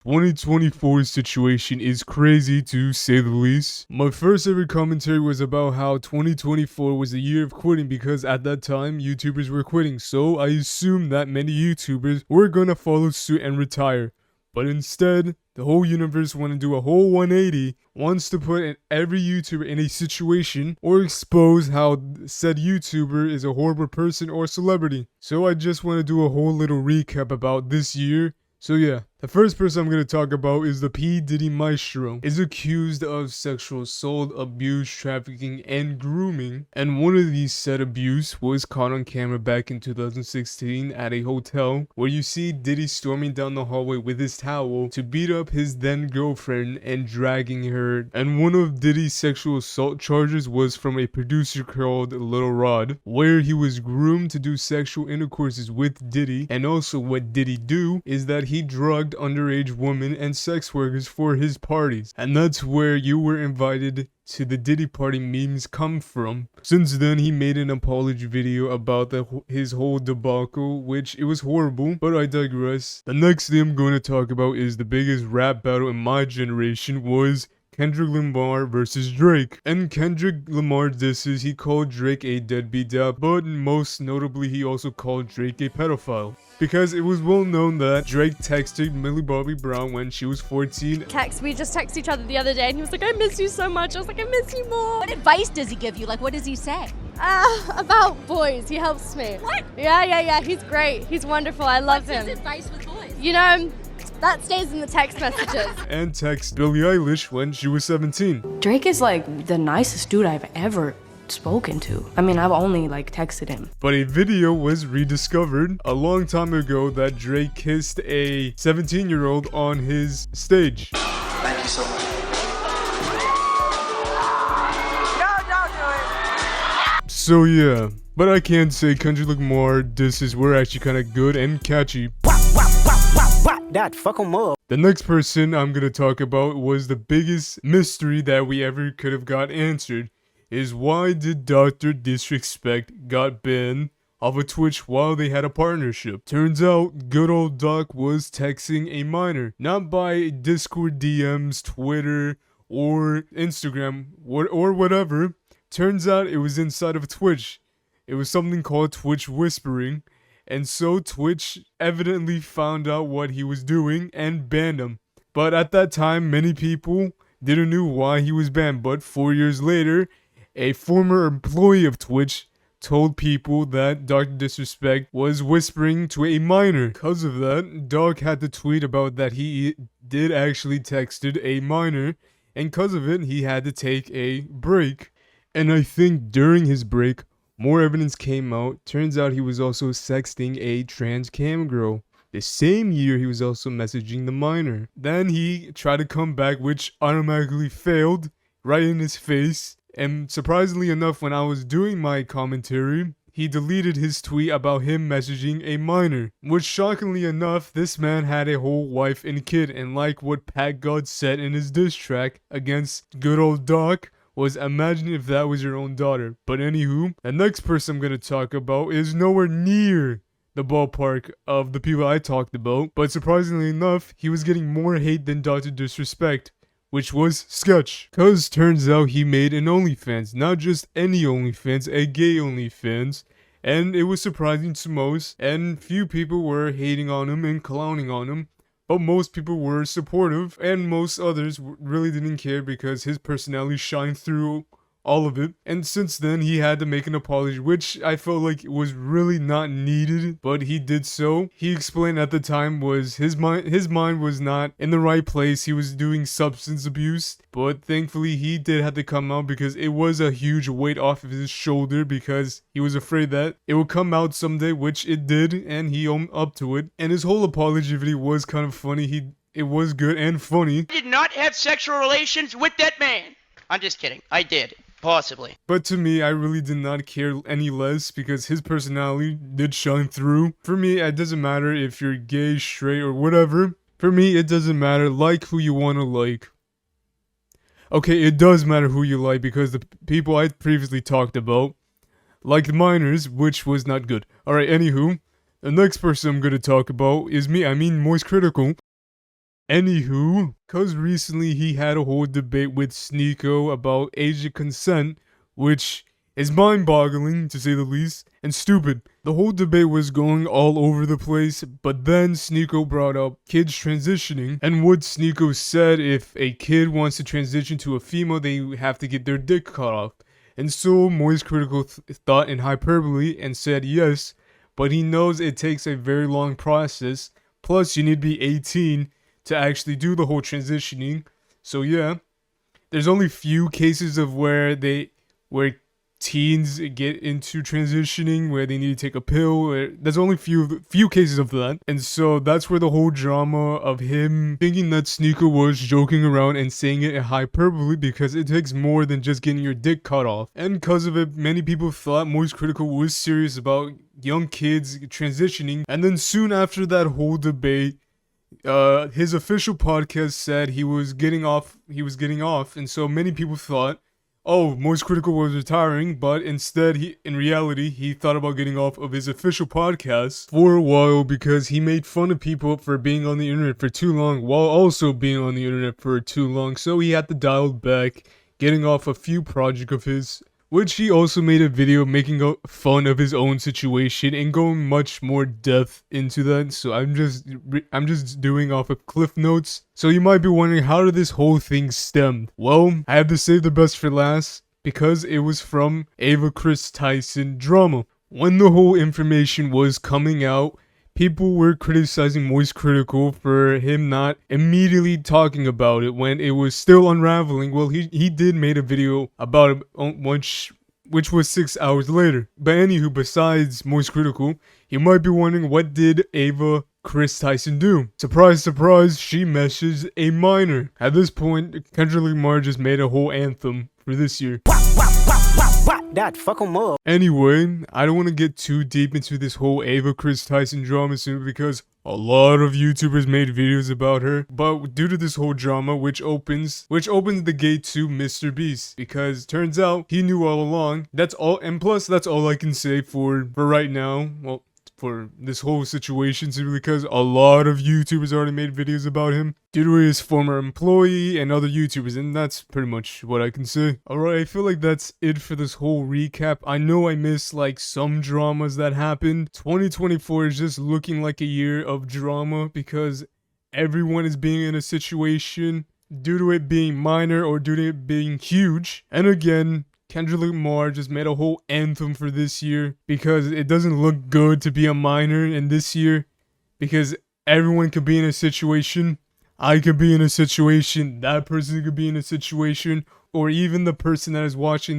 2024 situation is crazy to say the least. My first ever commentary was about how 2024 was the year of quitting because at that time YouTubers were quitting, so I assumed that many YouTubers were gonna follow suit and retire. But instead, the whole universe want to do a whole 180, wants to put every YouTuber in a situation or expose how said YouTuber is a horrible person or celebrity. So I just want to do a whole little recap about this year. So yeah, the first person I'm going to talk about is the P. Diddy Maestro. Is accused of sexual assault, abuse, trafficking, and grooming. And one of these said abuse was caught on camera back in 2016 at a hotel where you see Diddy storming down the hallway with his towel to beat up his then girlfriend and dragging her. And one of Diddy's sexual assault charges was from a producer called Lil Rod, where he was groomed to do sexual intercourses with Diddy. And also what Diddy do is that he drugged underage women and sex workers for his parties. And that's where you were invited to the Diddy party memes come from. Since then, he made an apology video about his whole debacle, which it was horrible, but I digress. The next thing I'm going to talk about is the biggest rap battle in my generation was Kendrick Lamar versus Drake. And Kendrick Lamar disses, he called Drake a deadbeat dad, but most notably he also called Drake a pedophile. Because it was well known that Drake texted Millie Bobby Brown when she was 14. We just texted each other the other day and he was like, I miss you so much. I was like, I miss you more. What advice does he give you? Like, what does he say? About boys. He helps me. What? Yeah. He's great. He's wonderful. I love him. What's his advice with boys? You know, that stays in the text messages. And text Billie Eilish when she was 17. Drake is like the nicest dude I've ever spoken to. I mean, I've only like texted him. But a video was rediscovered a long time ago that Drake kissed a 17-year-old on his stage. Thank you so much. So yeah, but I can say Kendrick Lamar disses were actually kind of good and catchy. That fuck 'em up. The next person I'm gonna talk about was the biggest mystery that we ever could have got answered. Is why did Dr. Disrespect got banned off of Twitch while they had a partnership? Turns out, good old Doc was texting a minor, not by Discord DMs, Twitter, or Instagram, or whatever. Turns out it was inside of Twitch. It was something called Twitch whispering, and so Twitch evidently found out what he was doing and banned him. But at that time, many people didn't know why he was banned, but 4 years later, a former employee of Twitch told people that Dr. Disrespect was whispering to a minor. Because of that, Doc had to tweet about that he did actually texted a minor, and because of it, he had to take a break. And I think during his break, more evidence came out. Turns out he was also sexting a trans cam girl. The same year, he was also messaging the minor. Then he tried to come back, which automatically failed right in his face. And surprisingly enough, when I was doing my commentary, he deleted his tweet about him messaging a minor. Which shockingly enough, this man had a whole wife and kid. And like what Pat God said in his diss track against good old Doc, was imagine if that was your own daughter. But anywho, the next person I'm going to talk about is nowhere near the ballpark of the people I talked about. But surprisingly enough, he was getting more hate than Dr. Disrespect, which was Sketch. Cause turns out he made an OnlyFans, not just any OnlyFans, a gay OnlyFans. And it was surprising to most, and few people were hating on him and clowning on him. But most people were supportive, and most others really didn't care because his personality shined through all of it. And since then, he had to make an apology, which I felt like was really not needed, but he did so. He explained at the time was his mind was not in the right place. He was doing substance abuse, but thankfully he did have to come out because it was a huge weight off of his shoulder because he was afraid that it would come out someday, which it did, and he owned up to it. And his whole apology video was kind of funny. It was good and funny. I did not have sexual relations with that man. I'm just kidding. I did. Possibly. But to me, I really did not care any less because his personality did shine through. For me, it doesn't matter if you're gay, straight, or whatever. For me, it doesn't matter. Like who you want to like. Okay, it does matter who you like because the people I previously talked about, like the minors, which was not good. Alright, anywho, the next person I'm going to talk about is me. I mean, Moist Critical. Anywho, cause recently he had a whole debate with Sneeko about age of consent, which is mind-boggling to say the least, and stupid. The whole debate was going all over the place, but then Sneeko brought up kids transitioning, and what Sneeko said, if a kid wants to transition to a female, they have to get their dick cut off. And so Moist Critical thought in hyperbole and said yes, but he knows it takes a very long process, plus you need to be 18 to actually do the whole transitioning. So yeah, there's only few cases of where teens get into transitioning where they need to take a pill. There's only few cases of that, and so that's where the whole drama of him thinking that Sneeko was joking around and saying it in hyperbole, because it takes more than just getting your dick cut off. And because of it, many people thought Moist Critical was serious about young kids transitioning. And then soon after that whole debate, his official podcast said he was getting off, and so many people thought, oh, Moist Critical was retiring, but instead, in reality, he thought about getting off of his official podcast for a while because he made fun of people for being on the internet for too long while also being on the internet for too long, so he had to dial back, getting off a few projects of his, which he also made a video making fun of his own situation and going much more depth into that. So I'm just doing off of Cliff Notes. So you might be wondering, how did this whole thing stem? Well, I had to save the best for last because it was from Ava Chris Tyson drama. When the whole information was coming out, people were criticizing Moist Critical for him not immediately talking about it when it was still unraveling. Well, he did make a video about it, which was 6 hours later. But anywho, besides Moist Critical, you might be wondering, what did Ava Chris Tyson do? Surprise, surprise, she messaged a minor. At this point, Kendrick Lamar just made a whole anthem for this year. That fuck 'em up. Anyway, I don't want to get too deep into this whole Ava Chris Tyson drama soon because a lot of YouTubers made videos about her. But due to this whole drama, which opens the gate to Mr. Beast, because turns out he knew all along. That's all, and plus that's all I can say for right now. Well, for this whole situation, simply because a lot of YouTubers already made videos about him due to his former employee and other YouTubers, and that's pretty much what I can say. Alright, I feel like that's it for this whole recap. I know I missed like some dramas that happened. 2024 is just looking like a year of drama because everyone is being in a situation due to it being minor or due to it being huge. And again, Kendrick Lamar just made a whole anthem for this year because it doesn't look good to be a minor in this year because everyone could be in a situation. I could be in a situation, that person could be in a situation, or even the person that is watching this